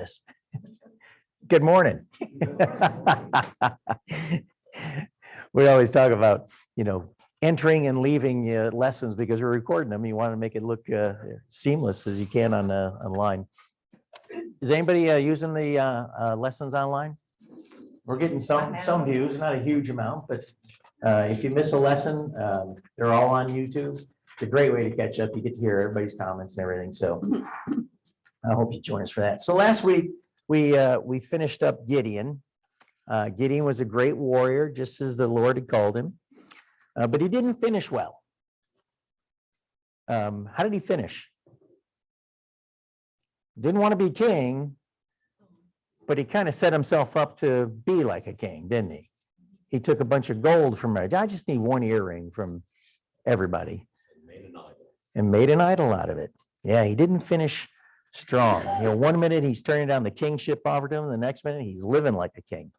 this. Good morning. We always talk about, entering and leaving lessons because we're recording them. You want to make it look seamless as you can on online. Is anybody using the lessons online? We're getting some views, not a huge amount, but if you miss a lesson, they're all on YouTube. It's a great way to catch up. You get to hear everybody's comments and everything. So I hope you join us for that. So last week we finished up Gideon. Gideon was a great warrior, just as the Lord had called him, but he didn't finish well. How did he finish? Didn't want to be king, but he kind of set himself up to be like a king, didn't he? He took a bunch of gold from her. I just need one earring from everybody. And made an idol out of it. Yeah, he didn't finish strong. 1 minute he's turning down the kingship offered him, the next minute he's living like a king.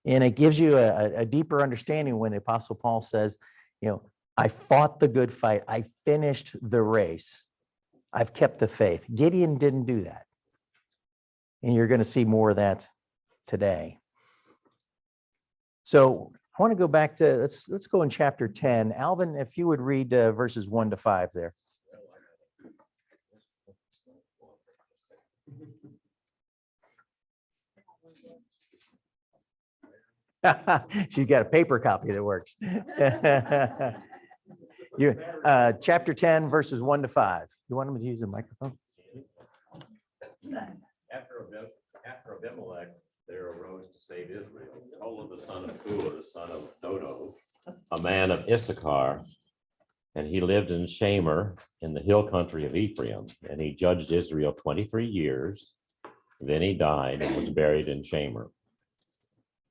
And it gives you a deeper understanding when the Apostle Paul says, I fought the good fight. I finished the race. I've kept the faith. Gideon didn't do that. And you're going to see more of that today. So I want to go back to, let's go in chapter 10. Alvin, if you would read verses 1 to 5 there. She's got a paper copy that works. Chapter 10, verses 1 to 5. You want him to use the microphone? After Abimelech, there arose to save Israel Tola the son of Pua, the son of Dodo, a man of Issachar, and he lived in Shamir in the hill country of Ephraim, and he judged Israel 23 years. Then he died and was buried in Shamir.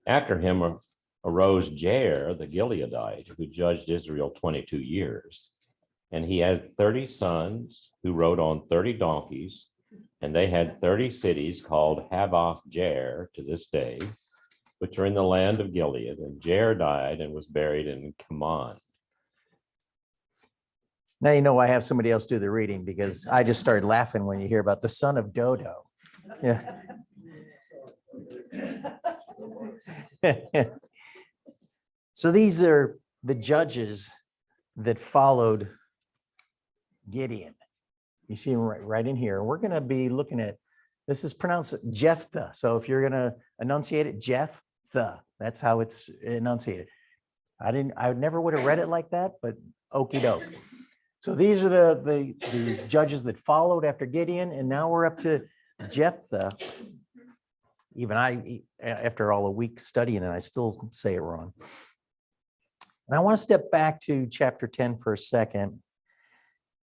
After him arose Jair the Gileadite, who judged Israel 22 years. And he had 30 sons who rode on 30 donkeys, and they had 30 cities called Havoth Jair to this day, which are in the land of Gilead. And Jair died and was buried in Ammon. Now I have somebody else do the reading because I just started laughing when you hear about the son of Dodo. Yeah. So these are the judges that followed Gideon. You see him right in here. We're going to be looking at, this is pronounced Jephthah. So if you're going to enunciate it, Jephthah, that's how it's enunciated. I never would have read it like that, but okie doke. So these are the judges that followed after Gideon, and now we're up to Jephthah. Even I, after all a week studying it, I still say it wrong. And I want to step back to chapter 10 for a second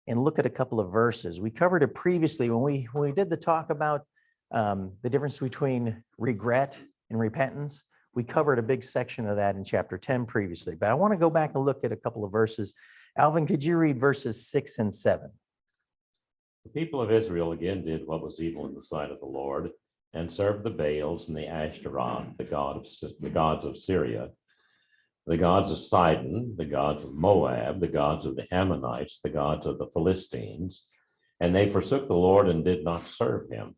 and look at a couple of verses. We covered it previously when we did the talk about the difference between regret and repentance. We covered a big section of that in chapter 10 previously, but I want to go back and look at a couple of verses. Alvin, could you read verses 6 and 7? The people of Israel again did what was evil in the sight of the Lord, and served the Baals and the Ashtaroth, the gods of Syria, the gods of Sidon, the gods of Moab, the gods of the Ammonites, the gods of the Philistines, and they forsook the Lord and did not serve him.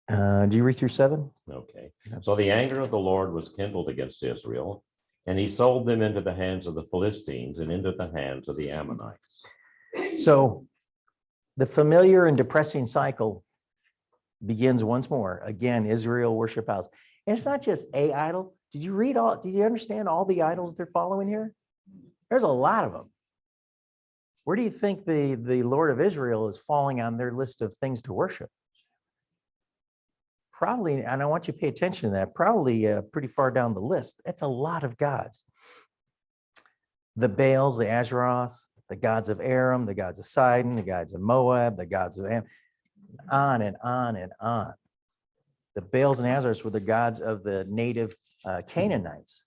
Do you read through 7? Okay. So the anger of the Lord was kindled against Israel, and he sold them into the hands of the Philistines and into the hands of the Ammonites. So the familiar and depressing cycle begins once more. Again, Israel worship idols. And it's not just a idol. Did you understand all the idols they're following here? There's a lot of them. Where do you think the Lord of Israel is falling on their list of things to worship? Probably, and I want you to pay attention to that, probably pretty far down the list. It's a lot of gods. The Baals, the Ashtaroth, the gods of Aram, the gods of Sidon, the gods of Moab, the gods of Ammon, on and on and on. The Baals and Ashtaroth were the gods of the native Canaanites.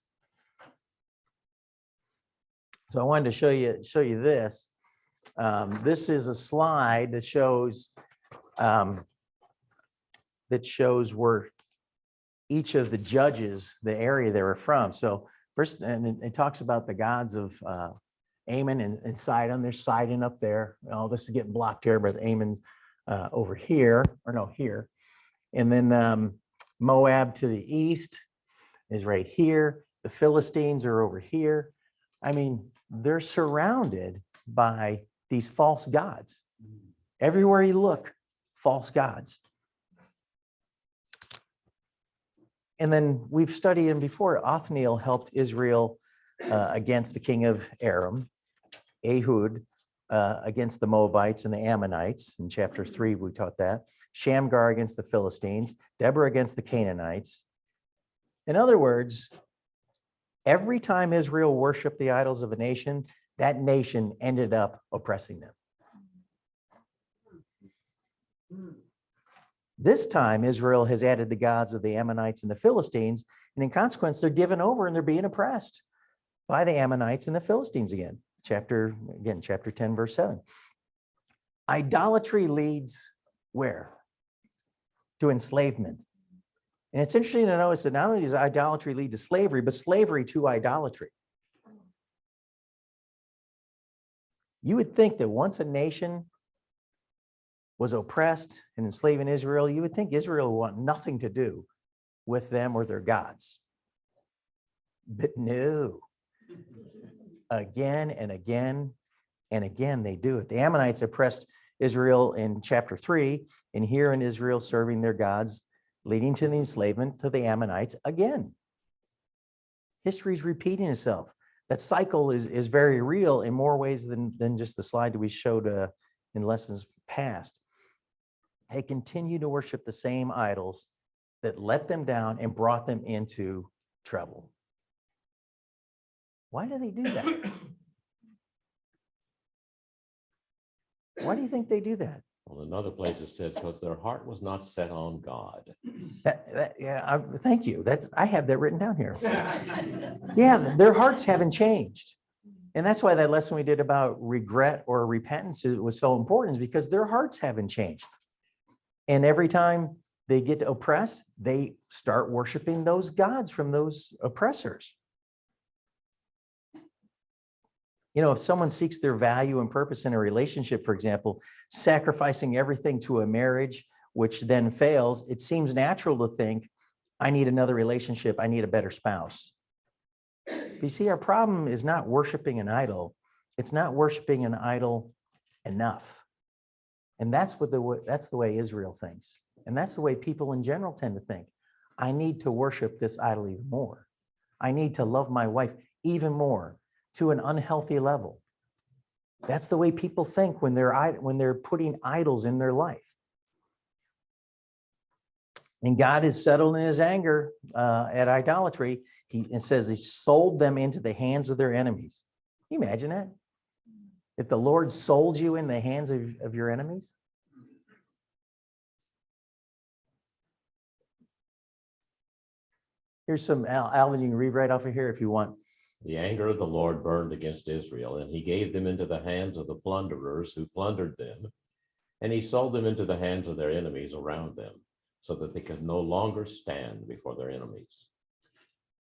So I wanted to show you this. This is a slide that shows where each of the judges, the area they were from. So first, and it talks about the gods of Ammon and Sidon, they're Sidon up there. Oh, this is getting blocked here, but Ammon's over here, or no, here. And then Moab to the east is right here. The Philistines are over here. I mean, they're surrounded by these false gods. Everywhere you look, false gods. And then we've studied him before. Othniel helped Israel against the king of Aram. Ehud against the Moabites and the Ammonites. In chapter 3, we taught that. Shamgar against the Philistines. Deborah against the Canaanites. In other words, every time Israel worshiped the idols of a nation, that nation ended up oppressing them. This time, Israel has added the gods of the Ammonites and the Philistines, and in consequence, they're given over and they're being oppressed by the Ammonites and the Philistines again. Chapter 10, verse 7. Idolatry leads where? To enslavement. And it's interesting to notice that not only does idolatry lead to slavery, but slavery to idolatry. You would think that once a nation was oppressed and enslaving Israel, you would think Israel would want nothing to do with them or their gods. But no. Again and again and again, they do it. The Ammonites oppressed Israel in chapter 3, and here in Israel serving their gods, leading to the enslavement to the Ammonites again. History is repeating itself. That cycle is very real in more ways than just the slide that we showed in lessons past. They continue to worship the same idols that let them down and brought them into trouble. Why do they do that? Why do you think they do that? Well, in other places said because their heart was not set on God. Thank you. I have that written down here. Yeah, their hearts haven't changed. And that's why that lesson we did about regret or repentance was so important, is because their hearts haven't changed. And every time they get oppressed, they start worshiping those gods from those oppressors. You know, if someone seeks their value and purpose in a relationship, for example, sacrificing everything to a marriage, which then fails, it seems natural to think, I need another relationship. I need a better spouse. You see, our problem is not worshiping an idol. It's not worshiping an idol enough. And that's the way Israel thinks. And that's the way people in general tend to think. I need to worship this idol even more. I need to love my wife even more, to an unhealthy level. That's the way people think when they're putting idols in their life. And God is settled in his anger at idolatry. It says he sold them into the hands of their enemies. Can you imagine that? If the Lord sold you in the hands of your enemies? Here's some, Alvin, you can read right off of here if you want. The anger of the Lord burned against Israel, and he gave them into the hands of the plunderers who plundered them, and he sold them into the hands of their enemies around them, so that they could no longer stand before their enemies.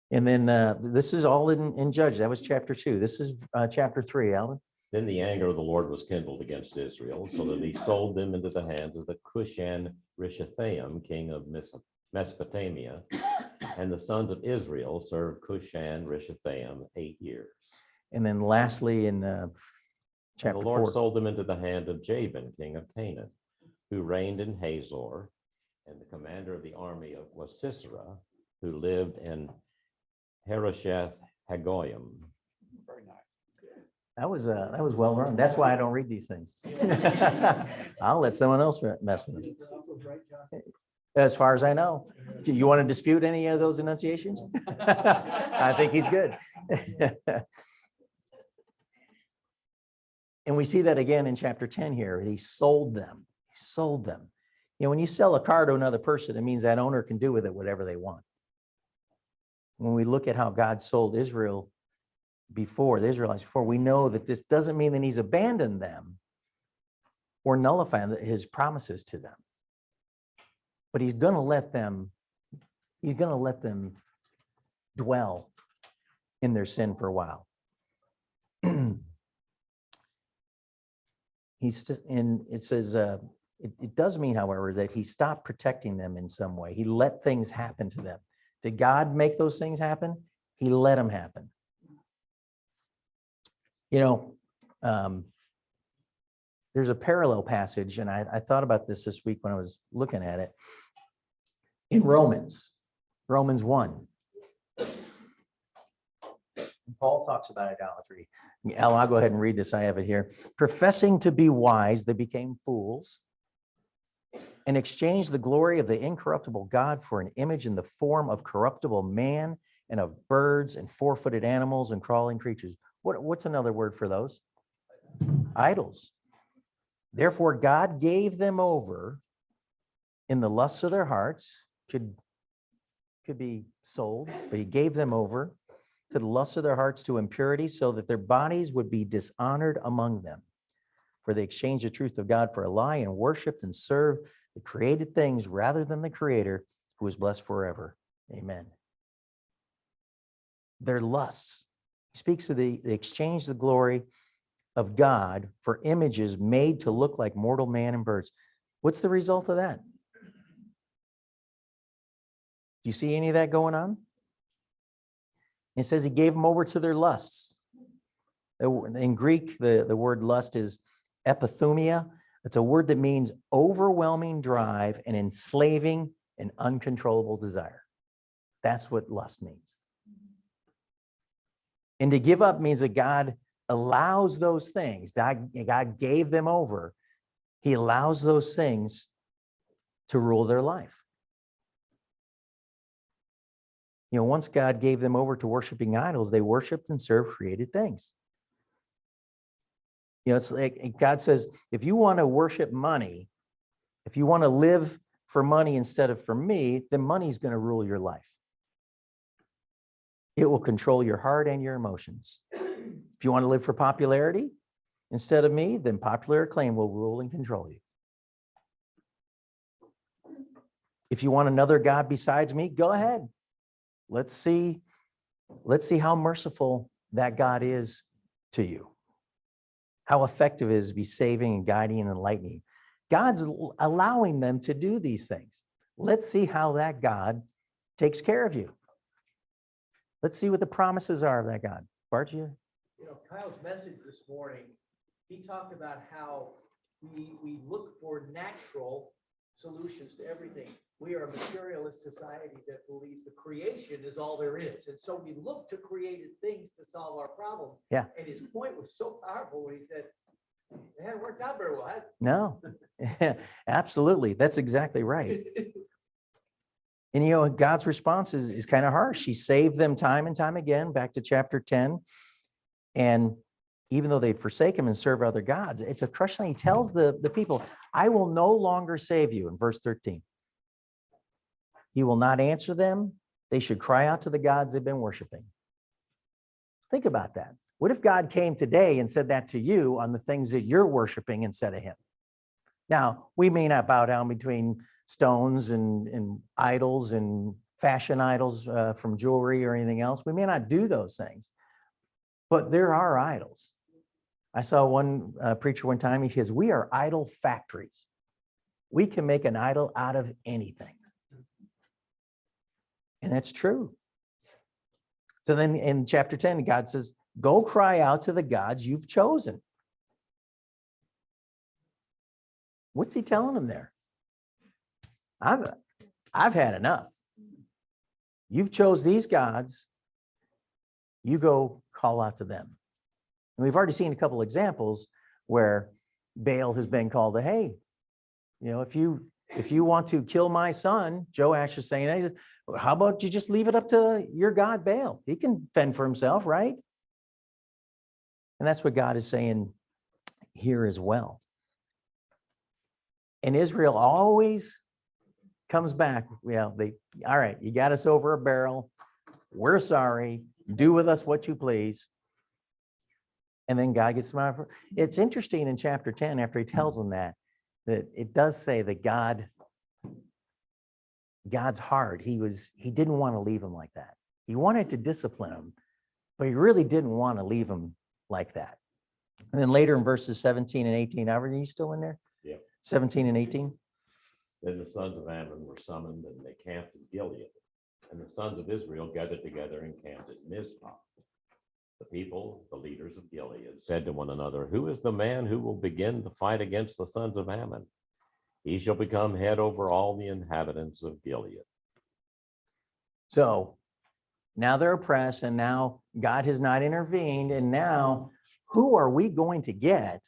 And then this is all in Judges. That was chapter 2. This is chapter 3, Alvin. Then the anger of the Lord was kindled against Israel, so that he sold them into the hands of the Cushan Rishathaim, king of Mesopotamia, and the sons of Israel served Cushan Rishathaim 8 years. And then lastly in chapter 4. The Lord sold them into the hand of Jabin, king of Canaan, who reigned in Hazor, and the commander of the army was Sisera, who lived in Harosheth Hagoyim. Very nice. That was well run. That's why I don't read these things. I'll let someone else mess with it. As far as I know. Do you want to dispute any of those enunciations? I think he's good. And we see that again in chapter 10 here. He sold them. He sold them. You know, when you sell a car to another person, it means that owner can do with it whatever they want. When we look at how God sold Israel before, the Israelites before, we know that this doesn't mean that he's abandoned them or nullified his promises to them. But he's going to let them dwell in their sin for a while. it says, it does mean, however, that he stopped protecting them in some way. He let things happen to them. Did God make those things happen? He let them happen. You know, there's a parallel passage, and I thought about this week when I was looking at it. In Romans 1. Paul talks about idolatry. I'll go ahead and read this. I have it here. Professing to be wise, they became fools and exchanged the glory of the incorruptible God for an image in the form of corruptible man and of birds and four-footed animals and crawling creatures. What's another word for those? Idols. Therefore, God gave them over in the lusts of their hearts. Could be sold, but he gave them over to the lusts of their hearts, to impurity, so that their bodies would be dishonored among them. For they exchanged the truth of God for a lie and worshiped and served the created things rather than the Creator, who is blessed forever. Amen. Their lusts. He speaks of they exchanged the glory of God for images made to look like mortal man and birds. What's the result of that? Do you see any of that going on? It says he gave them over to their lusts. In Greek, the word lust is epithumia. It's a word that means overwhelming drive and enslaving and uncontrollable desire. That's what lust means. And to give up means that God allows those things. God gave them over. He allows those things to rule their life. You know, once God gave them over to worshiping idols, they worshiped and served created things. You know, it's like God says, if you want to worship money, if you want to live for money instead of for me, then money's going to rule your life. It will control your heart and your emotions. If you want to live for popularity instead of me, then popular acclaim will rule and control you. If you want another God besides me, go ahead. Let's see how merciful that God is to you. How effective it is to be saving and guiding and enlightening. God's allowing them to do these things. Let's see how that God takes care of you. Let's see what the promises are of that God. Bart, you know, Kyle's message this morning, he talked about how we look for natural solutions to everything. We are a materialist society that believes the creation is all there is. And so we look to created things to solve our problems. Yeah. And his point was so powerful when he said, it hadn't worked out very well. No, absolutely. That's exactly right. And, you know, God's response is kind of harsh. He saved them time and time again, back to chapter 10. And even though they'd forsake him and serve other gods, it's a crushing. He tells the people, I will no longer save you in verse 13. He will not answer them. They should cry out to the gods they've been worshiping. Think about that. What if God came today and said that to you on the things that you're worshiping instead of him? Now, we may not bow down between stones and idols and fashion idols from jewelry or anything else. We may not do those things, but there are idols. I saw one preacher one time, he says, we are idol factories. We can make an idol out of anything. And that's true. So then in chapter 10, God says, go cry out to the gods you've chosen. What's he telling them there? I've had enough. You've chose these gods. You go call out to them. And we've already seen a couple examples where Baal has been called to, hey, you know, if you want to kill my son, Joash is saying, how about you just leave it up to your God Baal? He can fend for himself, right? And that's what God is saying here as well. And Israel always comes back. Well, all right, you got us over a barrel. We're sorry. Do with us what you please. And then God gets them out. It's interesting in chapter 10, after he tells them that it does say that God's hard. He didn't want to leave him like that. He wanted to discipline him, but he really didn't want to leave him like that. And then later in verses 17 and 18, are you still in there? Yeah. 17 and 18. Then the sons of Ammon were summoned, and they camped in Gilead. And the sons of Israel gathered together and camped at Mizpah. The people, the leaders of Gilead, said to one another, "Who is the man who will begin to fight against the sons of Ammon? He shall become head over all the inhabitants of Gilead." So now they're oppressed, and now God has not intervened. And now who are we going to get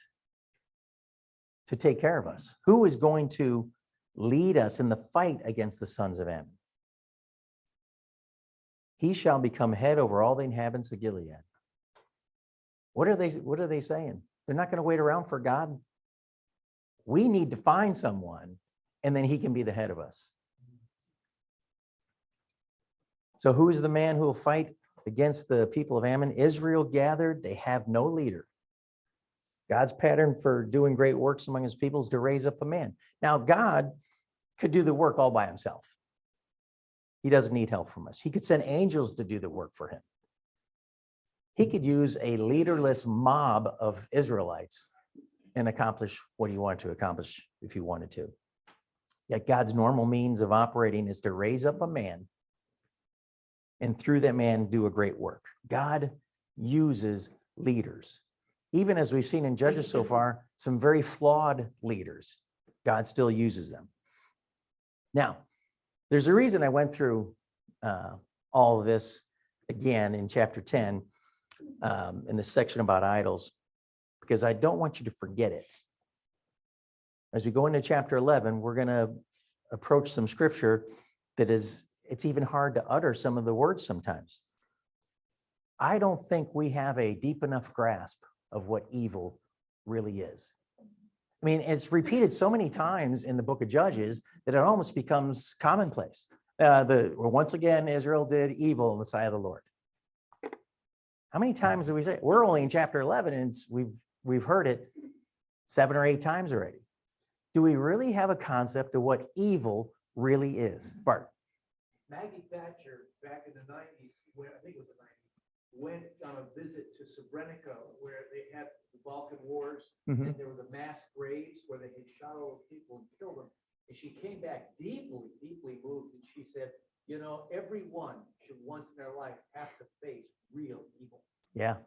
to take care of us? Who is going to lead us in the fight against the sons of Ammon? He shall become head over all the inhabitants of Gilead. What are they saying? They're not going to wait around for God. We need to find someone, and then he can be the head of us. So who is the man who will fight against the people of Ammon? Israel gathered, they have no leader. God's pattern for doing great works among his people is to raise up a man. Now, God could do the work all by himself. He doesn't need help from us. He could send angels to do the work for him. He could use a leaderless mob of Israelites and accomplish what he wanted to accomplish if he wanted to. Yet God's normal means of operating is to raise up a man and through that man do a great work. God uses leaders. Even as we've seen in Judges so far, some very flawed leaders, God still uses them. Now, there's a reason I went through all of this again in chapter 10, in the section about idols, because I don't want you to forget it. As we go into chapter 11, we're going to approach some scripture that it's even hard to utter some of the words sometimes. I don't think we have a deep enough grasp of what evil really is. I mean, it's repeated so many times in the book of Judges that it almost becomes commonplace. Once again, Israel did evil in the sight of the Lord. How many times do we say it? We're only in chapter 11 and we've heard it 7 or 8 times already. Do we really have a concept of what evil really is? Bart. Maggie Thatcher, back in the 90s, I think it was the 90s, went on a visit to Srebrenica, where they had the Balkan Wars, and there were the mass graves where they had shot all those people and killed them. And she came back deeply, deeply moved, and she said, you know, everyone should once in their life have to face real evil. Yeah.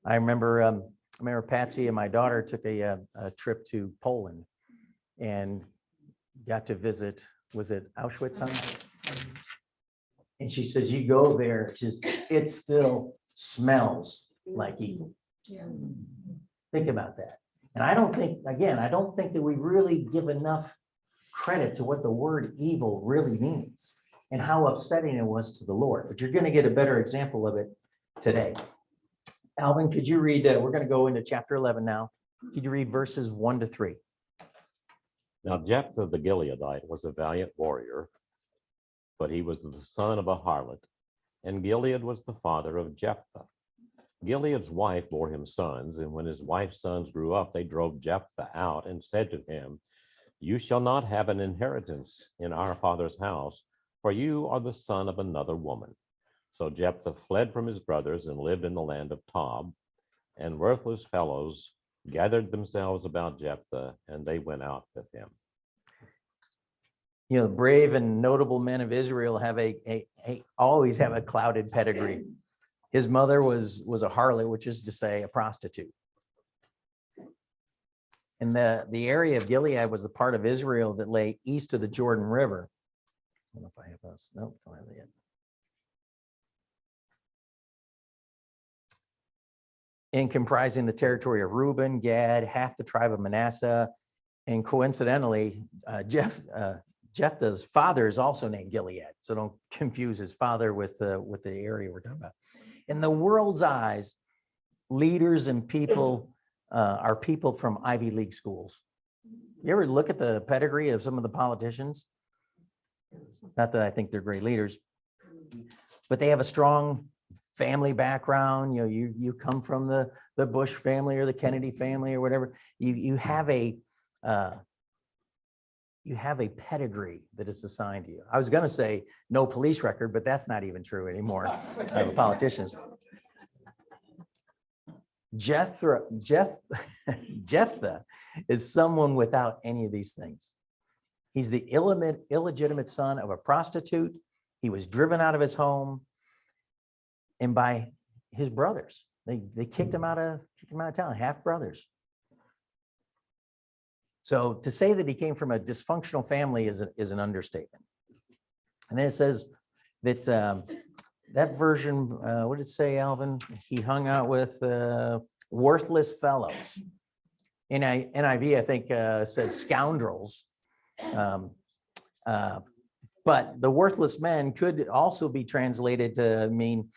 I remember Patsy and my daughter took a trip to Poland and got to visit, was it Auschwitz? Huh? And she says, you go there, it still smells like evil. Yeah. Think about that. And I don't think that we really give enough credit to what the word evil really means and how upsetting it was to the Lord. But you're going to get a better example of it today. Alvin, could you read, we're going to go into chapter 11 now. Could you read verses 1 to 3? Now Jephthah the Gileadite was a valiant warrior, but he was the son of a harlot, and Gilead was the father of Jephthah. Gilead's wife bore him sons, and when his wife's sons grew up, they drove Jephthah out and said to him, "You shall not have an inheritance in our father's house, for you are the son of another woman." So Jephthah fled from his brothers and lived in the land of Tob, and worthless fellows gathered themselves about Jephthah, and they went out with him. You know, brave and notable men of Israel have always have a clouded pedigree. His mother was a harlot, which is to say a prostitute. And the area of Gilead was the part of Israel that lay east of the Jordan River. I don't know if I have those. Nope, don't have that yet. And comprising the territory of Reuben, Gad, half the tribe of Manasseh, and coincidentally, Jephthah's father is also named Gilead. So don't confuse his father with the area we're talking about. In the world's eyes, leaders and people are people from Ivy League schools. You ever look at the pedigree of some of the politicians? Not that I think they're great leaders, but they have a strong family background. You know, you come from the Bush family or the Kennedy family or whatever. You have a pedigree that is assigned to you. I was going to say no police record, but that's not even true anymore. Politicians. Jephthah is someone without any of these things. He's the illegitimate son of a prostitute. He was driven out of his home and by his brothers. They kicked him out of town, half brothers. So to say that he came from a dysfunctional family is an understatement. And then it says that that version, what did it say, Alvin? He hung out with worthless fellows. In NIV, I think says scoundrels. But the worthless men could also be translated to mean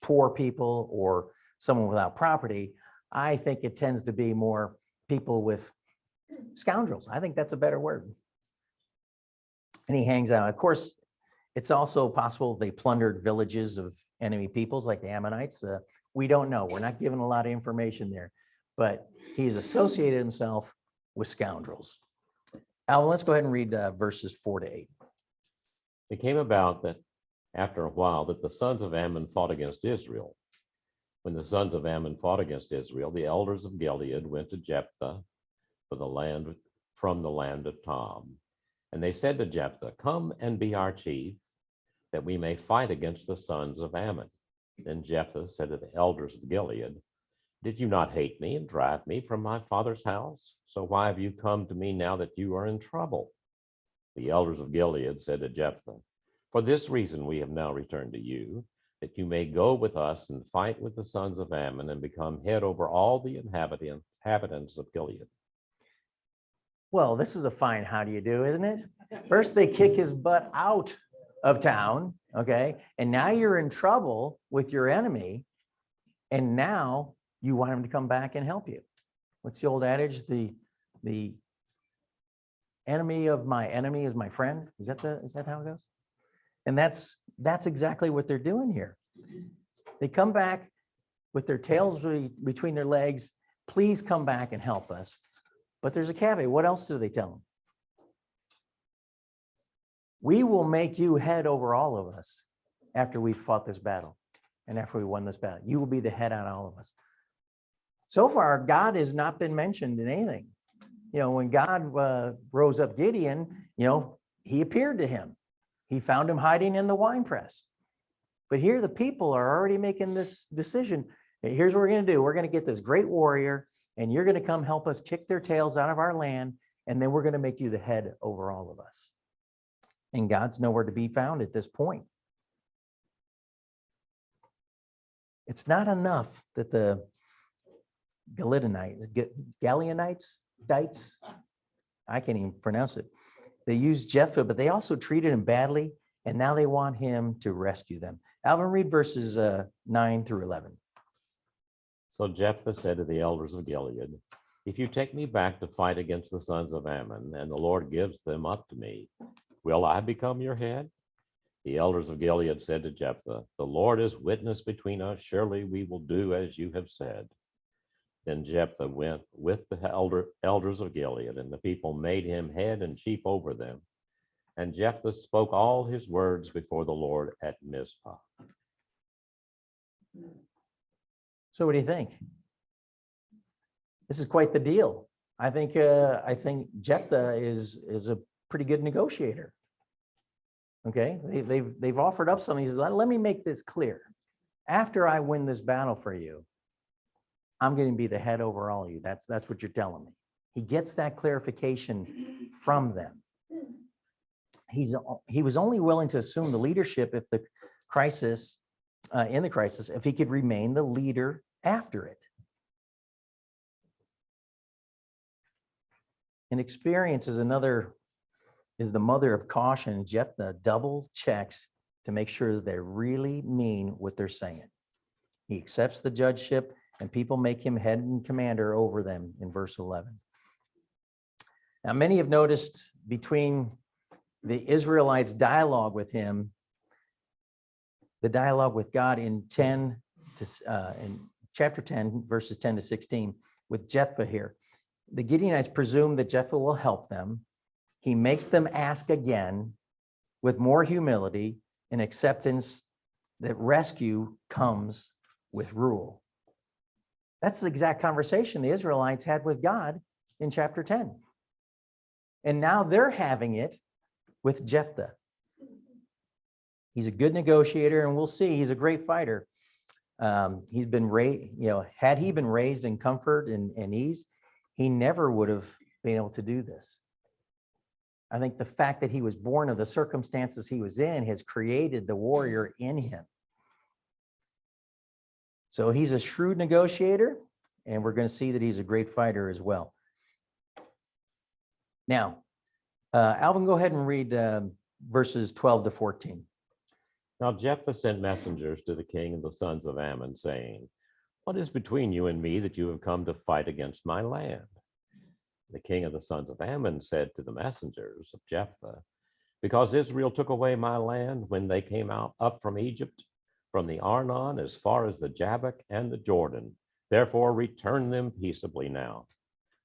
poor people or someone without property. I think it tends to be more people with scoundrels. I think that's a better word. And he hangs out. Of course, it's also possible they plundered villages of enemy peoples like the Ammonites. We don't know. We're not given a lot of information there, but he's associated himself with scoundrels. Alvin, let's go ahead and read verses 4 to 8. It came about that after a while that the sons of Ammon fought against Israel. When the sons of Ammon fought against Israel, the elders of Gilead went to Jephthah from the land of Tom. And they said to Jephthah, "Come and be our chief, that we may fight against the sons of Ammon." Then Jephthah said to the elders of Gilead, "Did you not hate me and drive me from my father's house? So why have you come to me now that you are in trouble?" The elders of Gilead said to Jephthah, "For this reason we have now returned to you, that you may go with us and fight with the sons of Ammon and become head over all the inhabitants of Gilead." Well, this is a fine how do you do, isn't it? First, they kick his butt out of town, okay? And now you're in trouble with your enemy, and now you want him to come back and help you. What's the old adage? The enemy of my enemy is my friend. Is that how it goes? And that's exactly what they're doing here. They come back with their tails between their legs. Please come back and help us. But there's a caveat. What else do they tell them? We will make you head over all of us after we've fought this battle and after we won this battle. You will be the head on all of us. So far, God has not been mentioned in anything. You know, when God rose up Gideon, he appeared to him. He found him hiding in the wine press. But here the people are already making this decision. Here's what we're going to do. We're going to get this great warrior, and you're going to come help us kick their tails out of our land, and then we're going to make you the head over all of us. And God's nowhere to be found at this point. It's not enough that the Galileanites, I can't even pronounce it. They used Jephthah, but they also treated him badly, and now they want him to rescue them. Alvin, read verses 9 through 11. So Jephthah said to the elders of Gilead, "If you take me back to fight against the sons of Ammon, and the Lord gives them up to me, will I become your head?" The elders of Gilead said to Jephthah, "The Lord is witness between us. Surely we will do as you have said." Then Jephthah went with the elders of Gilead, and the people made him head and chief over them. And Jephthah spoke all his words before the Lord at Mizpah. So what do you think? This is quite the deal. I think Jephthah is a pretty good negotiator. Okay, they've offered up something. He says, let me make this clear. After I win this battle for you, I'm going to be the head over all of you. That's what you're telling me. He gets that clarification from them. He was only willing to assume the leadership if the crisis, if he could remain the leader after it. And experience is the mother of caution. Jephthah double checks to make sure that they really mean what they're saying. He accepts the judgeship, and people make him head and commander over them in verse 11. Now, many have noticed between the Israelites' dialogue with him, the dialogue with God in chapter 10, verses 10 to 16, with Jephthah here. The Gideonites presume that Jephthah will help them. He makes them ask again with more humility and acceptance that rescue comes with rule. That's the exact conversation the Israelites had with God in chapter 10. And now they're having it with Jephthah. He's a good negotiator, and we'll see he's a great fighter. He's been raised, had he been raised in comfort and ease, he never would have been able to do this. I think the fact that he was born of the circumstances he was in has created the warrior in him. So he's a shrewd negotiator, and we're going to see that he's a great fighter as well. Now, Alvin, go ahead and read verses 12 to 14. Now Jephthah sent messengers to the king and the sons of Ammon, saying, "What is between you and me that you have come to fight against my land?" The king of the sons of Ammon said to the messengers of Jephthah, "Because Israel took away my land when they came up from Egypt, from the Arnon as far as the Jabbok and the Jordan, therefore return them peaceably now."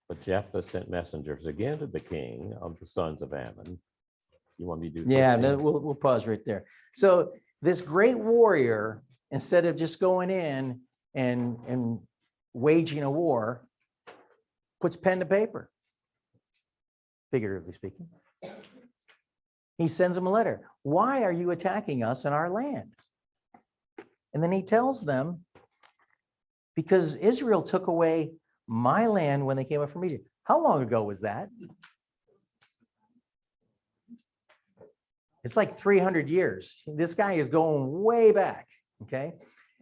But Jephthah sent messengers again to the king of the sons of Ammon. You want me to do? Yeah, 13? we'll pause right there. So this great warrior, instead of just going in and waging a war, puts pen to paper, figuratively speaking. He sends them a letter. Why are you attacking us in our land? And then he tells them, because Israel took away my land when they came up from Egypt. How long ago was that? It's like 300 years. This guy is going way back, okay?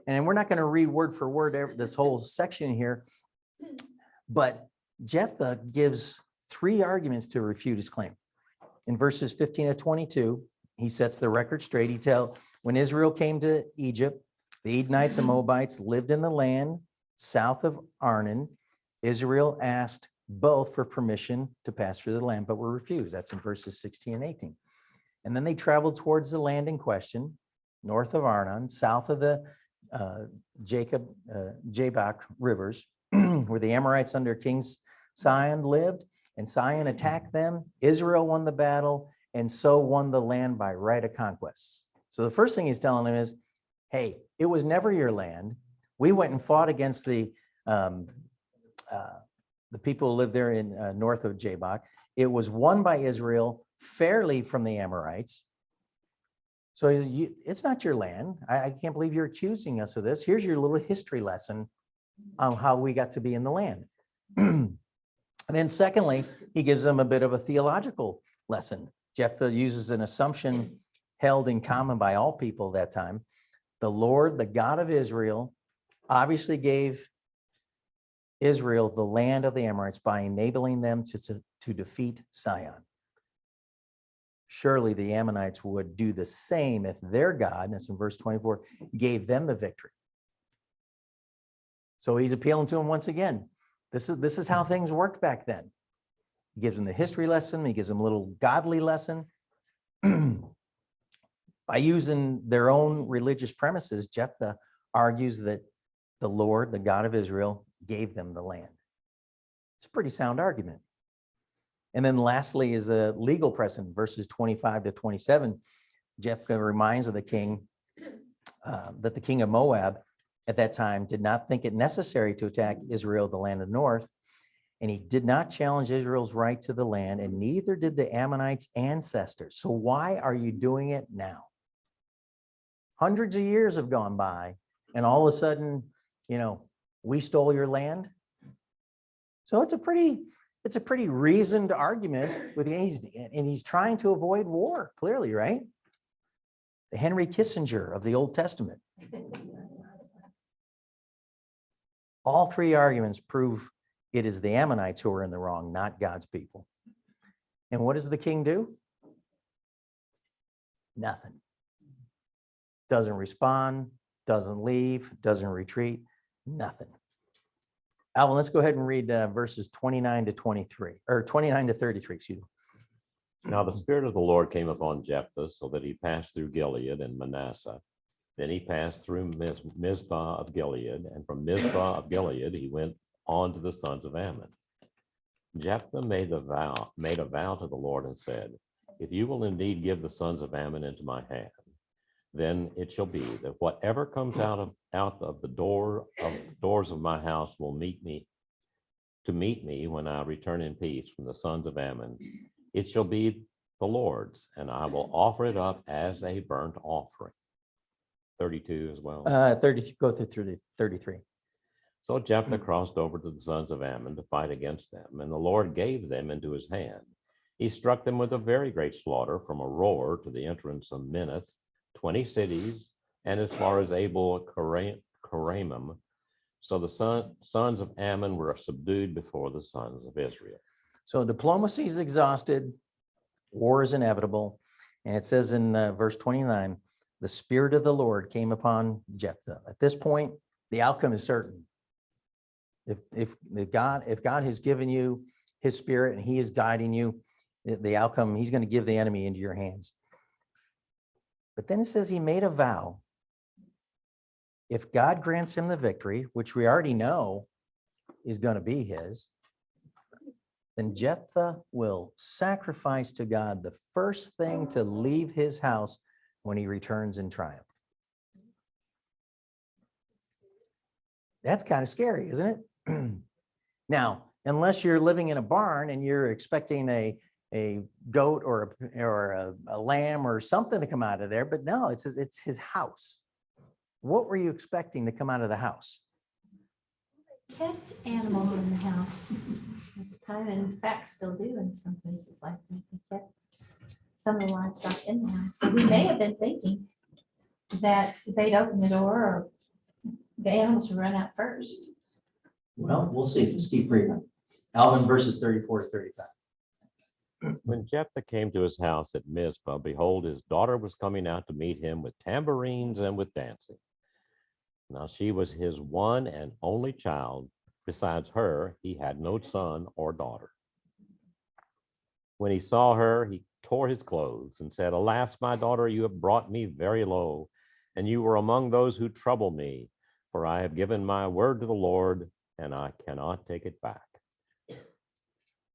And we're not going to read word for word this whole section here, but Jephthah gives 3 arguments to refute his claim. In verses 15 to 22, he sets the record straight. When Israel came to Egypt, the Edenites and Moabites lived in the land south of Arnon. Israel asked both for permission to pass through the land, but were refused. That's in verses 16 and 18. And then they traveled towards the land in question, north of Arnon, south of the Jabbok rivers, where the Amorites under King Sihon lived, and Sihon attacked them. Israel won the battle, and so won the land by right of conquest. So the first thing he's telling them is, hey, it was never your land. We went and fought against the people who lived there in north of Jabbok. It was won by Israel fairly from the Amorites. So it's not your land. I can't believe you're accusing us of this. Here's your little history lesson on how we got to be in the land. And then secondly, he gives them a bit of a theological lesson. Jephthah uses an assumption held in common by all people that time. The Lord, the God of Israel, obviously gave Israel the land of the Amorites by enabling them to defeat Sihon. Surely the Ammonites would do the same if their God, that's in verse 24, gave them the victory. So he's appealing to them once again. This is how things worked back then. He gives them the history lesson. He gives them a little godly lesson. By using their own religious premises, Jephthah argues that the Lord, the God of Israel, gave them the land. It's a pretty sound argument. And then lastly is a legal precedent, verses 25 to 27. Jephthah reminds of the king that the king of Moab at that time did not think it necessary to attack Israel, the land of north, and he did not challenge Israel's right to the land, and neither did the Ammonites' ancestors. So why are you doing it now? Hundreds of years have gone by, and all of a sudden, we stole your land. So it's a pretty reasoned argument and he's trying to avoid war, clearly, right? The Henry Kissinger of the Old Testament. All 3 arguments prove it is the Ammonites who are in the wrong, not God's people. And what does the king do? Nothing. Doesn't respond, doesn't leave, doesn't retreat, nothing. Alvin, let's go ahead and read verses 29 to 23, or 29 to 33, excuse me. Now the Spirit of the Lord came upon Jephthah, so that he passed through Gilead and Manasseh. Then he passed through Mizpah of Gilead, and from Mizpah of Gilead he went on to the sons of Ammon. Jephthah made a vow to the Lord and said, "If you will indeed give the sons of Ammon into my hand, Then it shall be that whatever comes out of the doors of my house will meet me when I return in peace from the sons of Ammon. It shall be the Lord's, and I will offer it up as a burnt offering. 32 as well. 30, go through 33. So Jephthah crossed over to the sons of Ammon to fight against them, and the Lord gave them into his hand. He struck them with a very great slaughter from Aroer to the entrance of Minnith, 20 cities, and as far as Abel Karamim. So the sons of Ammon were subdued before the sons of Israel. So diplomacy is exhausted, war is inevitable, and it says in verse 29, the Spirit of the Lord came upon Jephthah. At this point, the outcome is certain. If God has given you his Spirit and he is guiding you, the outcome, he's going to give the enemy into your hands. But then it says he made a vow. If God grants him the victory, which we already know is going to be his, then Jephthah will sacrifice to God the first thing to leave his house when he returns in triumph. That's kind of scary, isn't it? Now, unless you're living in a barn and you're expecting a goat or a lamb or something to come out of there, but no, it's his house. What were you expecting to come out of the house? Kept animals in the house at the time, and in fact still do in some places like that. They kept some of the livestock in the house. So we may have been thinking that they'd open the door or the animals would run out first. Well, we'll see. Let's keep reading. Alvin, verses 34 to 35. When Jephthah came to his house at Mizpah, behold, his daughter was coming out to meet him with tambourines and with dancing. Now she was his one and only child. Besides her, he had no son or daughter. When he saw her, he tore his clothes and said, Alas, my daughter, you have brought me very low, and you were among those who trouble me, for I have given my word to the Lord, and I cannot take it back.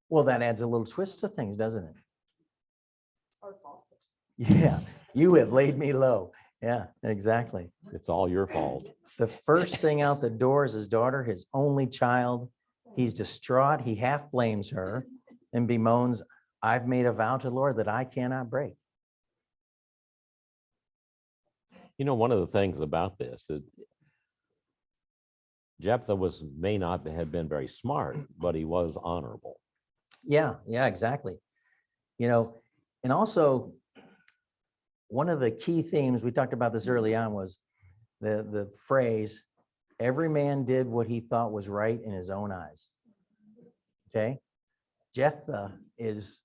Well, that adds a little twist to things, doesn't it? Yeah, you have laid me low. Yeah, exactly. It's all your fault. The first thing out the door is his daughter, his only child. He's distraught. He half blames her and bemoans, I've made a vow to the Lord that I cannot break. You know, one of the things about this is Jephthah may not have been very smart, but he was honorable. Yeah, exactly. You know, and also one of the key themes, we talked about this early on, was the phrase, every man did what he thought was right in his own eyes. Okay. Jephthah is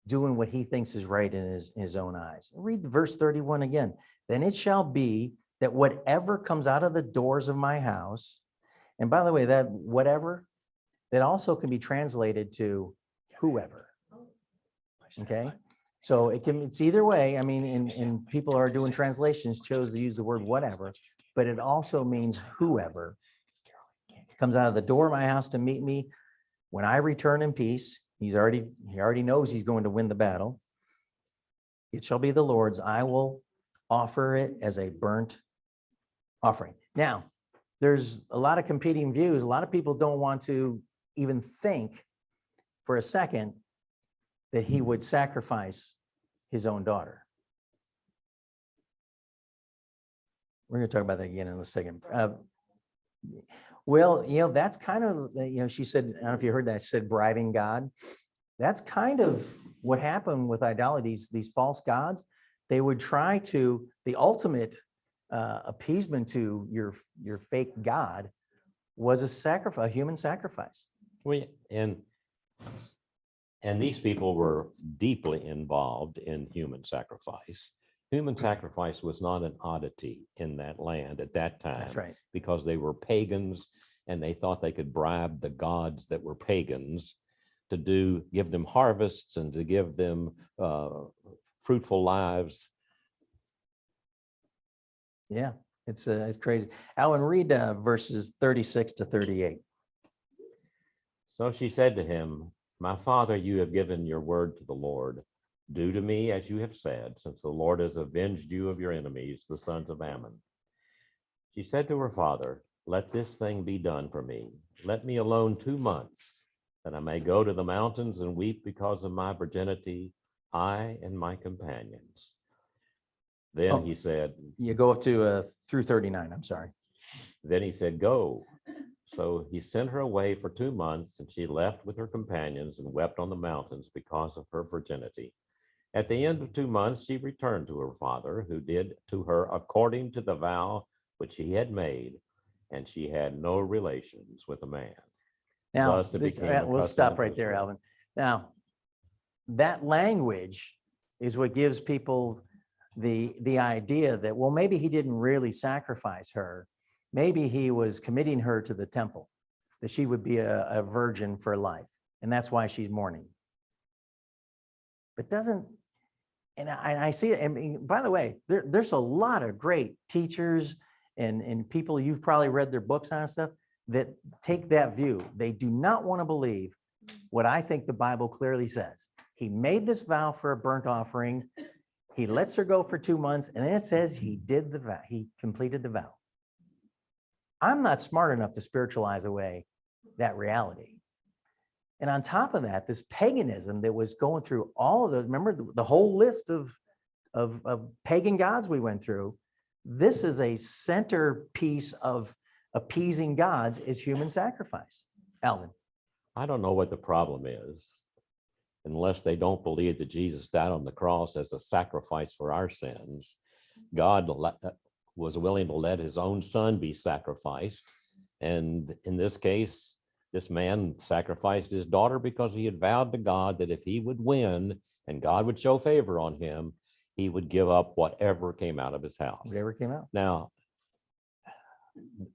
doing what he thinks is right in his own eyes. Read verse 31 again. Then it shall be that whatever comes out of the doors of my house, and by the way, that whatever, that also can be translated to whoever. Okay. So it's either way. I mean, and people are doing translations chose to use the word whatever, but it also means whoever comes out of the door of my house to meet me when I return in peace. He already knows he's going to win the battle. It shall be the Lord's. I will offer it as a burnt offering. Now, there's a lot of competing views. A lot of people don't want to even think for a second that he would sacrifice his own daughter. We're going to talk about that again in a second. Well, you know, that's kind of, you know, she said, I don't know if you heard that, she said bribing God. That's kind of what happened with idolatry, these false gods. They would try to, the ultimate appeasement to your fake God was a sacrifice, a human sacrifice. And these people were deeply involved in human sacrifice. Human sacrifice was not an oddity in that land at that time. That's right. Because they were pagans and they thought they could bribe the gods that were pagans to give them harvests and to give them fruitful lives. Yeah, it's crazy. Alvin, read verses 36 to 38. So she said to him, My father, you have given your word to the Lord. Do to me as you have said, since the Lord has avenged you of your enemies, the sons of Ammon. She said to her father, let this thing be done for me. Let me alone 2 months, that I may go to the mountains and weep because of my virginity, I and my companions. Then Oh. he said, You go up to through 39, I'm sorry. then he said, go. So he sent her away for 2 months, and she left with her companions and wept on the mountains because of her virginity. At the end of 2 months, she returned to her father, who did to her according to the vow which he had made, and she had no relations with a man. Now, Thus it this, became a we'll custom stop of right there, Israel. Alvin. Now, that language is what gives people the idea that, well, maybe he didn't really sacrifice her. Maybe he was committing her to the temple, that she would be a virgin for life. And that's why she's mourning. But doesn't, and I see it, and by the way, there's a lot of great teachers and people, you've probably read their books on stuff, that take that view. They do not want to believe what I think the Bible clearly says. He made this vow for a burnt offering. He lets her go for 2 months, and then it says he did the vow, he completed the vow. I'm not smart enough to spiritualize away that reality. And on top of that, this paganism that was going through all of those, remember the whole list of pagan gods we went through, this is a centerpiece of appeasing gods is human sacrifice. Alvin. I don't know what the problem is, unless they don't believe that Jesus died on the cross as a sacrifice for our sins. God was willing to let his own son be sacrificed. And in this case, this man sacrificed his daughter because he had vowed to God that if he would win and God would show favor on him, he would give up whatever came out of his house. Whatever came out. Now,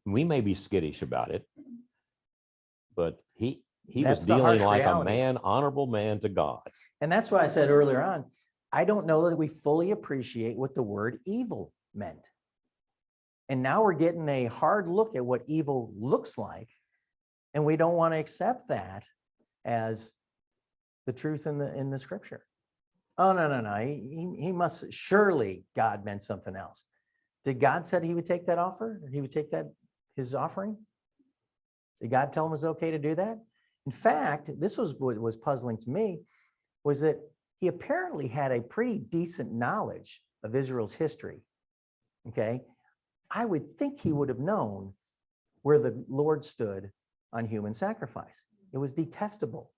we may be skittish about it, but he That's was the dealing harsh like reality. a man, honorable man to God. And that's why I said earlier on, I don't know that we fully appreciate what the word evil meant. And now we're getting a hard look at what evil looks like. And we don't want to accept that as the truth in the scripture. Oh, no. He must, surely God meant something else. Did God said he would take that offer? He would take that, his offering? Did God tell him it was okay to do that? In fact, this was what was puzzling to me, was that he apparently had a pretty decent knowledge of Israel's history. Okay. I would think he would have known where the Lord stood on human sacrifice. It was detestable.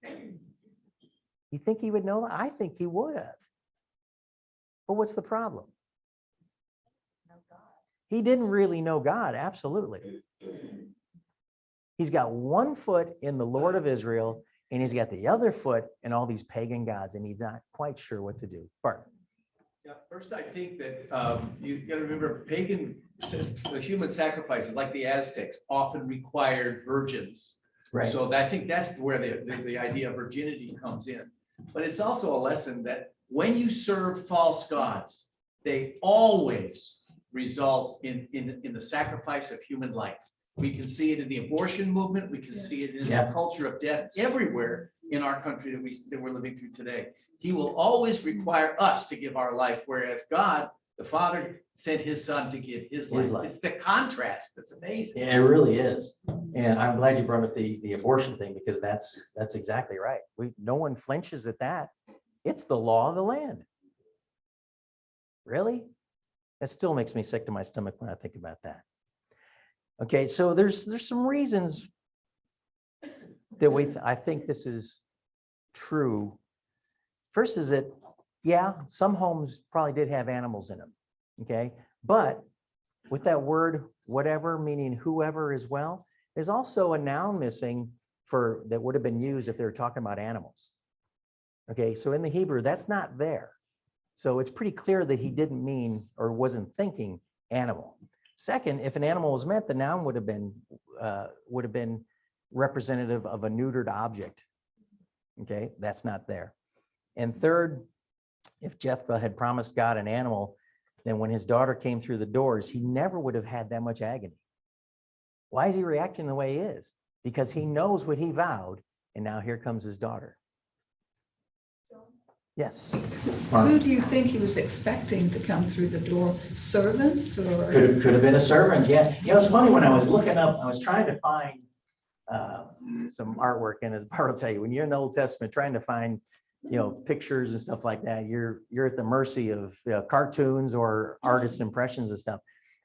You think he would know that? I think he would have. But what's the problem? He didn't really know God, absolutely. He's got one foot in the Lord of Israel, and he's got the other foot in all these pagan gods, and he's not quite sure what to do. Bart. Yeah, first, I think that you got to remember human sacrifices, like the Aztecs, often required virgins. Right. So I think that's where the idea of virginity comes in. But it's also a lesson that when you serve false gods, they always result in the sacrifice of human life. We can see it in the abortion movement. We can see it in the culture of death everywhere in our country that we're living through today. He will always require us to give our life, whereas God, the Father, sent his son to give his life. It's the contrast that's amazing. Yeah, it really is. And I'm glad you brought up the abortion thing, because that's exactly right. No one flinches at that. It's the law of the land. Really? That still makes me sick to my stomach when I think about that. Okay, so there's some reasons that I think this is true. First is that, yeah, some homes probably did have animals in them, okay? But with that word, whatever, meaning whoever as well, there's also a noun missing that would have been used if they were talking about animals. Okay, so in the Hebrew, that's not there. So it's pretty clear that he didn't mean or wasn't thinking animal. Second, if an animal was meant, the noun would have been representative of a neutered object. Okay, that's not there. And third, if Jephthah had promised God an animal, then when his daughter came through the doors, he never would have had that much agony. Why is he reacting the way he is? Because he knows what he vowed, and now here comes his daughter. Yes. Who do you think he was expecting to come through the door? Servants or? Could have been a servant, yeah. You know, it's funny, when I was looking up, I was trying to find some artwork, and as Bart will tell you, when you're in the Old Testament, trying to find, you know, pictures and stuff like that, you're at the mercy of cartoons or artists' impressions and stuff.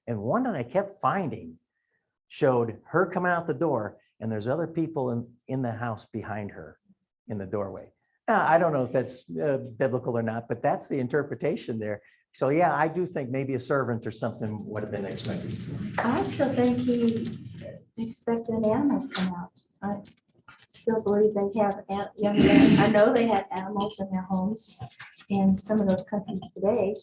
And one that I kept finding showed her coming out the door, and there's other people in the house behind her in the doorway. I don't know if that's biblical or not, but that's the interpretation there. So yeah, I do think maybe a servant or something would have been expected. I still think he expected an animal to come out. I still believe they have young men. I know they have animals in their homes in some of those countries today.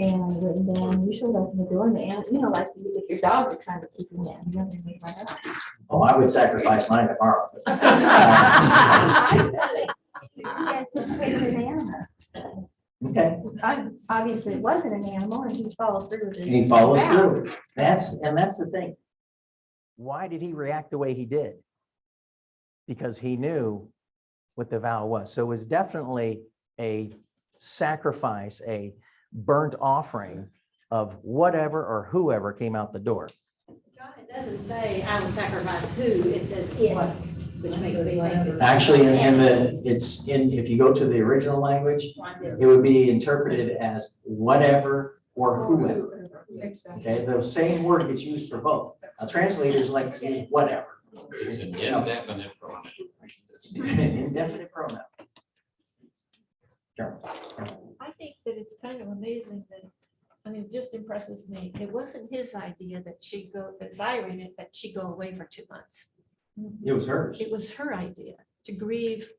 And then usually open the door and the animal, you know, like if your dog is trying to keep you in, you know, they run out. Oh, I would sacrifice mine tomorrow. He anticipated an animal. Okay, Obviously, it wasn't an animal, and he followed through with it. he follows through. That's the thing. Why did he react the way he did? Because he knew what the vow was. So it was definitely a sacrifice, a burnt offering of whatever or whoever came out the door. John, it doesn't say I will sacrifice who, it says it, which makes me think it's. Actually, if you go to the original language, it would be interpreted as whatever or whoever. Exactly. Okay, the same word gets used for both. Now, translators like to use whatever. It's an indefinite pronoun. Indefinite pronoun. Sure. I think that it's kind of amazing that, I mean, it just impresses me. It wasn't his idea that she go, as I read it, that she go away for 2 months. It was hers. It was her idea to grieve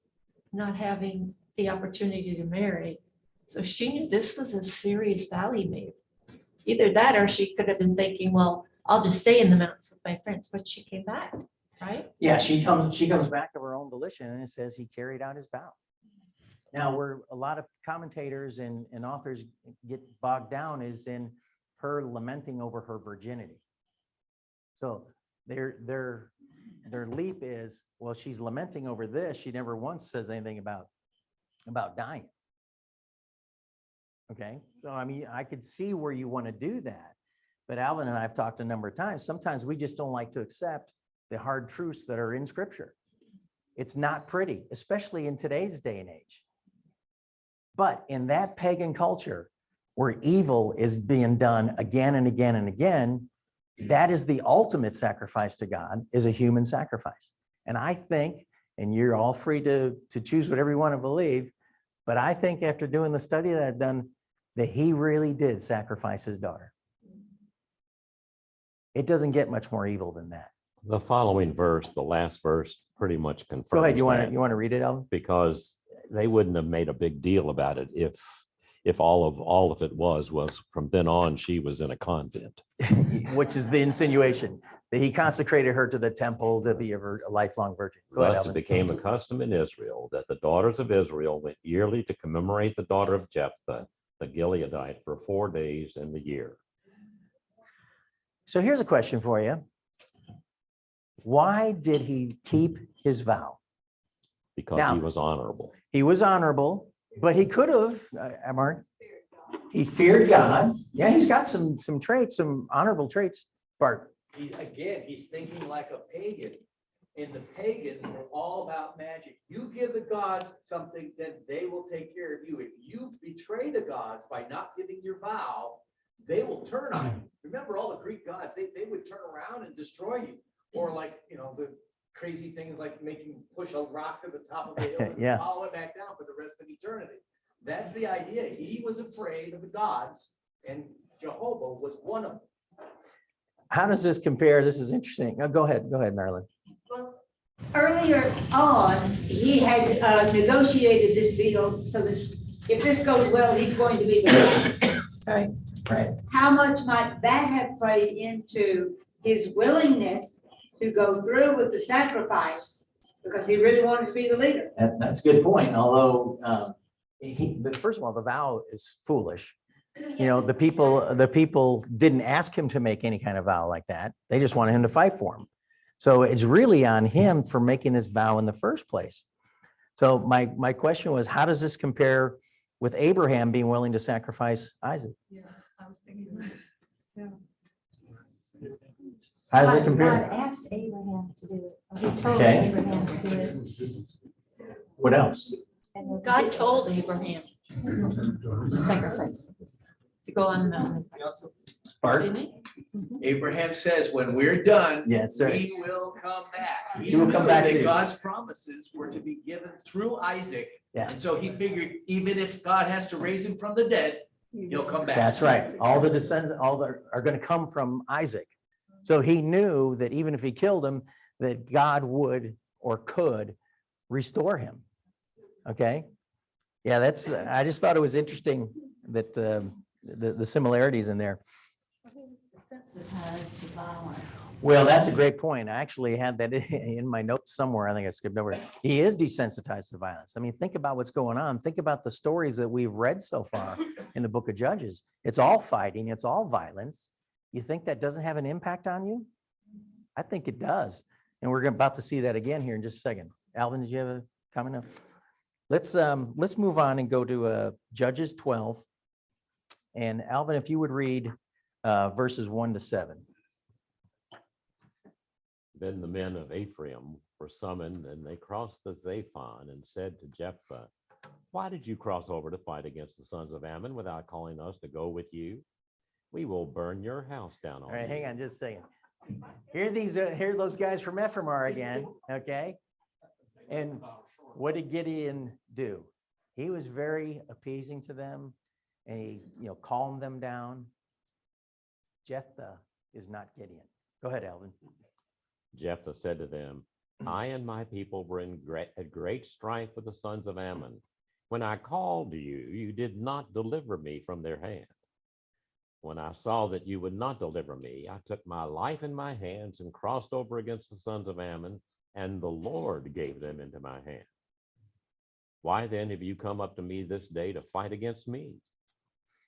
not having the opportunity to marry. So she knew this was a serious vow he made. Either that or she could have been thinking, well, I'll just stay in the mountains with my friends, but she came back, right? Yeah, she comes back of her own volition, and it says he carried out his vow. Now, where a lot of commentators and authors get bogged down is in her lamenting over her virginity. So their leap is, well, she's lamenting over this. She never once says anything about dying. Okay, so I mean, I could see where you want to do that, but Alvin and I have talked a number of times. Sometimes we just don't like to accept the hard truths that are in Scripture. It's not pretty, especially in today's day and age. But in that pagan culture where evil is being done again and again and again, that is the ultimate sacrifice to God, is a human sacrifice. And I think, and you're all free to choose whatever you want to believe, but I think after doing the study that I've done, that he really did sacrifice his daughter. It doesn't get much more evil than that. The following verse, the last verse, pretty much confirms. Go ahead. You that, want to read it, Alvin? because they wouldn't have made a big deal about it if all of it was from then on she was in a convent. Which is the insinuation that he consecrated her to the temple to be a lifelong virgin. Go ahead, Thus it Alvin. became a custom in Israel that the daughters of Israel went yearly to commemorate the daughter of Jephthah, the Gileadite, for 4 days in the year. So here's a question for you. Why did he keep his vow? Because Now- he was honorable. He was honorable, but he could have, Mark, he feared God. Yeah, he's got some traits, some honorable traits. Bart. He's thinking like a pagan. And the pagans were all about magic. You give the gods something, then they will take care of you. If you betray the gods by not giving your vow, they will turn on you. Remember all the Greek gods, they would turn around and destroy you. Or like, the crazy things like push a rock to the top of the hill and Yeah. follow it back down for the rest of eternity. That's the idea. He was afraid of the gods, and Jehovah was one of them. How does this compare? This is interesting. Go ahead, Marilyn. Well, earlier on, he had negotiated this deal, so if this goes well, he's going to be the leader. Right. How much might that have played into his willingness to go through with the sacrifice, because he really wanted to be the leader? That's a good point. Although first of all, the vow is foolish. The people didn't ask him to make any kind of vow like that. They just wanted him to fight for him. So it's really on him for making this vow in the first place. So my question was, how does this compare with Abraham being willing to sacrifice Isaac. Yeah, I was thinking that. Yeah. How does it God compare? asked Abraham to do it. Or He told Okay. Abraham to do it. What else? And God told Abraham to sacrifice, to go on the mountain. Bart? Didn't he? Abraham says, when we're done, Yes, sir. we will come back. He will come back knew to that you. God's promises were to be given through Isaac. Yeah. And so he figured even if God has to raise him from the dead, he'll come back. That's right. All the descendants, are going to come from Isaac. So he knew that even if he killed him, that God would or could restore him. Okay. Yeah, I just thought it was interesting that the similarities in there. desensitized to violence. Well, that's a great point. I actually had that in my notes somewhere. I think I skipped over it. He is desensitized to violence. I mean, think about what's going on. Think about the stories that we've read so far in the book of Judges. It's all fighting. It's all violence. You think that doesn't have an impact on you? I think it does. And we're about to see that again here in just a second. Alvin, did you have a comment? No? Let's move on and go to Judges 12. And Alvin, if you would read verses 1 to 7. Then the men of Ephraim were summoned, and they crossed the Zaphon and said to Jephthah, "Why did you cross over to fight against the sons of Ammon without calling us to go with you? We will burn your house down All on right, you." hang on just a second. Here those guys from Ephraim are again, okay? And what did Gideon do? He was very appeasing to them, and he, calmed them down. Jephthah is not Gideon. Go ahead, Alvin. Jephthah said to them, "I and my people were in great strife with the sons of Ammon. When I called to you, you did not deliver me from their hand. When I saw that you would not deliver me, I took my life in my hands and crossed over against the sons of Ammon, and the Lord gave them into my hand. Why then have you come up to me this day to fight against me?"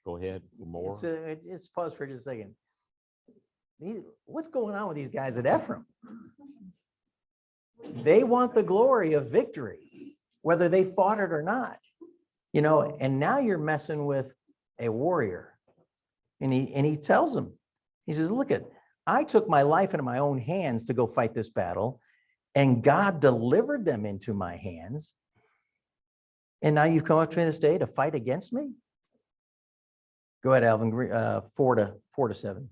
Go ahead, more. Just pause for just a second. What's going on with these guys at Ephraim? They want the glory of victory, whether they fought it or not. And now you're messing with a warrior. And he tells them, he says, "Look I took my life into my own hands to go fight this battle, and God delivered them into my hands. And now you've come up to me this day to fight against me?" Go ahead, Alvin, 4 to 7.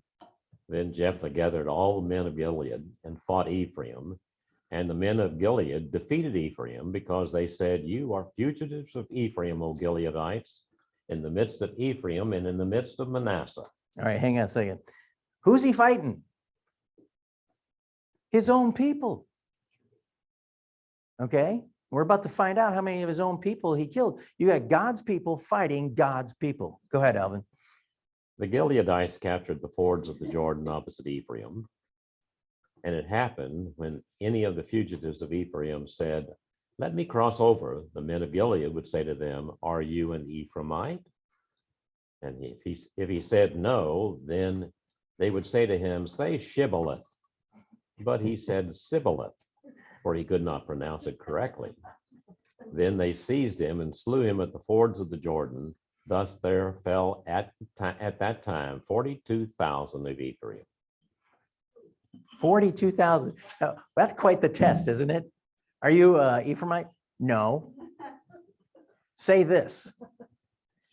Then Jephthah gathered all the men of Gilead and fought Ephraim. And the men of Gilead defeated Ephraim because they said, "You are fugitives of Ephraim, O Gileadites, in the midst of Ephraim and in the midst of Manasseh." All right, hang on a second. Who's he fighting? His own people. Okay, we're about to find out how many of his own people he killed. You got God's people fighting God's people. Go ahead, Alvin. The Gileadites captured the fords of the Jordan opposite Ephraim. And it happened when any of the fugitives of Ephraim said, "Let me cross over," the men of Gilead would say to them, "Are you an Ephraimite?" And if he said no, then they would say to him, "Say Shibboleth." But he said Sibboleth, for he could not pronounce it correctly. Then they seized him and slew him at the fords of the Jordan. Thus there fell at that time 42,000 of Ephraim. 42,000. That's quite the test, isn't it? Are you Ephraimite? No. Say this.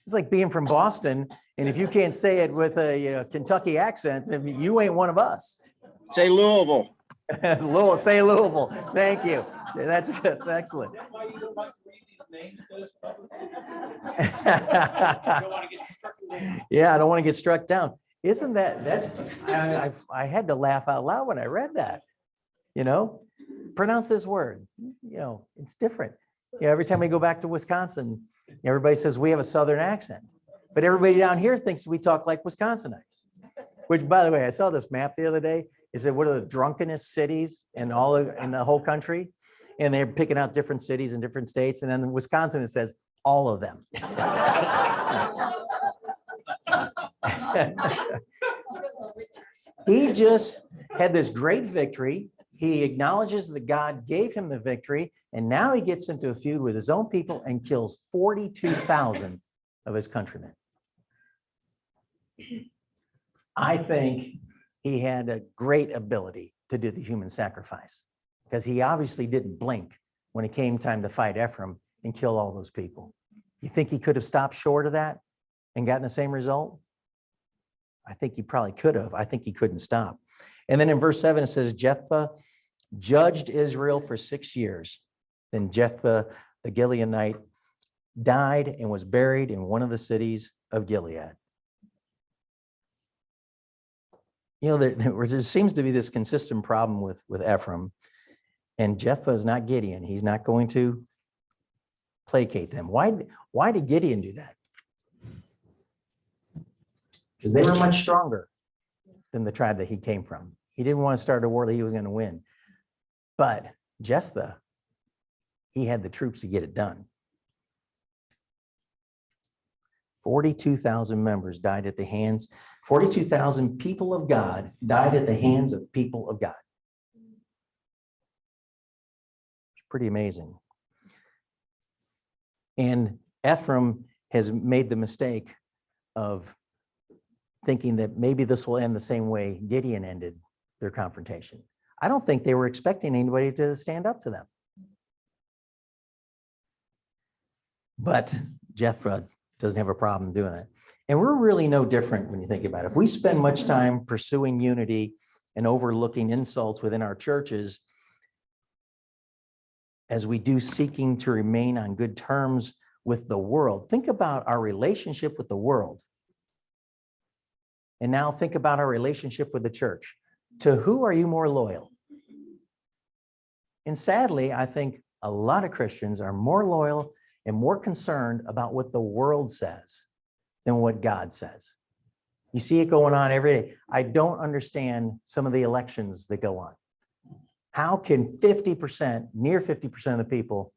It's like being from Boston, and if you can't say it with a Kentucky accent, then you ain't one of us. Say Louisville. Louisville, say Louisville. Thank you. That's excellent. Yeah, I don't want to get struck down. Isn't that's I had to laugh out loud when I read that. Pronounce this word. It's different. Every time we go back to Wisconsin, everybody says we have a Southern accent, but everybody down here thinks we talk like Wisconsinites. Which, by the way, I saw this map the other day. It said what are the drunkenest cities in the whole country, and they're picking out different cities in different states, and then in Wisconsin it says all of them. He just had this great victory. He acknowledges that God gave him the victory, and now he gets into a feud with his own people and kills 42,000 of his countrymen. I think he had a great ability to do the human sacrifice because he obviously didn't blink when it came time to fight Ephraim and kill all those people. You think he could have stopped short of that and gotten the same result? I think he probably could have. I think he couldn't stop. And then in verse 7, it says, Jephthah judged Israel for 6 years. Then Jephthah, the Gileadite, died and was buried in one of the cities of Gilead. You know, there seems to be this consistent problem with Ephraim, and Jephthah is not Gideon. He's not going to placate them. Why did Gideon do that? Because they were much stronger than the tribe that he came from. He didn't want to start a war that he was going to win. But Jephthah, he had the troops to get it done. 42,000 members died at the hands, 42,000 people of God died at the hands of people of God. It's pretty amazing. And Ephraim has made the mistake of thinking that maybe this will end the same way Gideon ended their confrontation. I don't think they were expecting anybody to stand up to them. But Jephthah doesn't have a problem doing it. And we're really no different when you think about it. If we spend much time pursuing unity and overlooking insults within our churches, as we do seeking to remain on good terms with the world, think about our relationship with the world. And now think about our relationship with the church. To who are you more loyal? And sadly, I think a lot of Christians are more loyal and more concerned about what the world says than what God says. You see it going on every day. I don't understand some of the elections that go on. How can 50%, near 50% of the people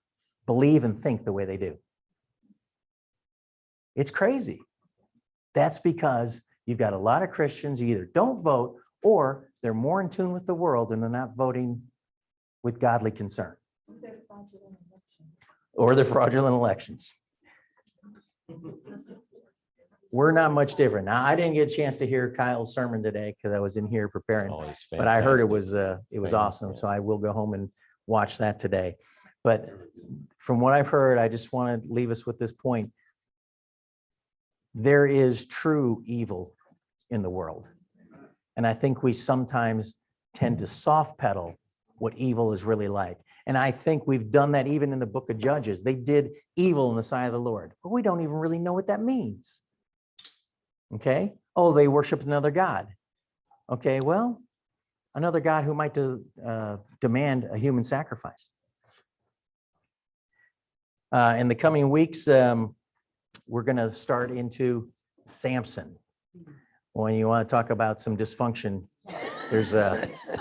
believe and think the way they do? It's crazy. That's because you've got a lot of Christians who either don't vote or they're more in tune with the world and they're not voting with godly concern. Or they're fraudulent elections. We're not much different. Now, I didn't get a chance to hear Kyle's sermon today because I was in here preparing, Oh, it's but I heard it fantastic. was awesome. So I will go home and watch that today. But from what I've heard, I just want to leave us with this point. There is true evil in the world. And I think we sometimes tend to soft pedal what evil is really like. And I think we've done that even in the book of Judges. They did evil in the sight of the Lord, but we don't even really know what that means. Okay. Oh, they worship another God. Okay. Well, another God who might demand a human sacrifice. In the coming weeks, we're going to start into Samson. When you want to talk about some dysfunction, there's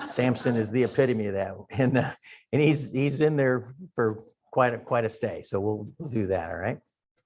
Samson is the epitome of that, and he's in there for quite a stay. So we'll do that. All right.